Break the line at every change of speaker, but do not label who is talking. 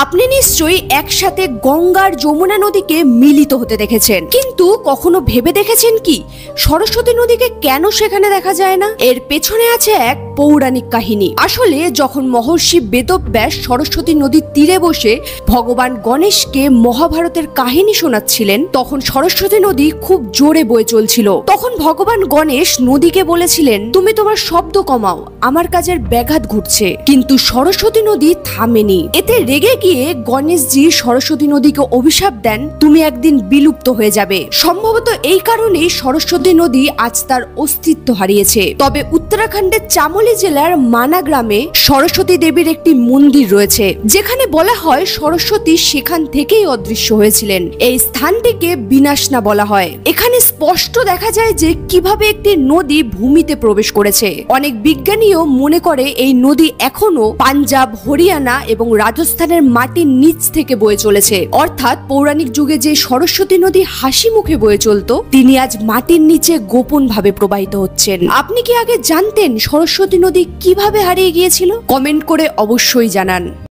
আপনি নিশ্চয়ই একসাথে গঙ্গা আর যমুনা নদীকে মিলিত হতে দেখেছেন, কিন্তু কখনো ভেবে দেখেছেন কি সরস্বতী নদীকে কেন সেখানে দেখা যায় না? এর পেছনে আছে এক পৌরাণিক কাহিনী। আসলে যখন মহর্ষি বেদব্যাস সরস্বতী নদীর তীরে বসে ভগবান গণেশকে মহাভারতের কাহিনী শোনাচ্ছিলেন, তখন সরস্বতী নদী খুব জোরে বয়ে চলছিল। তখন ভগবান গণেশ নদীকে বলেছিলেন, তুমি তোমার শব্দ কমাও, আমার কাজের ব্যাঘাত ঘটছে। কিন্তু সরস্বতী নদী থামেনি। এতে রেগে গিয়ে গণেশজি সরস্বতী নদীকে অভিশাপ দেন, তুমি একদিন বিলুপ্ত হয়ে যাবে। সম্ভবত এই কারণেই সরস্বতী নদী আজ তার অস্তিত্ব হারিয়েছে। তবে উত্তরাখণ্ডের চামোলি জেলার মানা গ্রামে সরস্বতী দেবীর একটি মন্দির রয়েছে, যেখানে বলা হয় সরস্বতী সেখান থেকেই অদৃশ্য হয়েছিলেন। এই স্থানটিকে বিনাশনা বলা হয়। এখানে স্পষ্ট দেখা যায় যে কিভাবে একটি নদী ভূমিতে প্রবেশ করেছে। অনেক বিজ্ঞানীও মনে করে এই নদী এখনো পাঞ্জাব, হরিয়ানা এবং রাজস্থানের মাটির নিচ থেকে বয়ে চলেছে। অর্থাৎ পৌরাণিক যুগে যে সরস্বতী নদী হাসি মুখে বয়ে চলত, তিনি আজ মাটির নিচে গোপন ভাবে প্রবাহিত হচ্ছেন। আপনি কি আগে জানতেন সরস্বতী নদী কিভাবে হারিয়ে গিয়েছিল? কমেন্ট করে অবশ্যই জানান।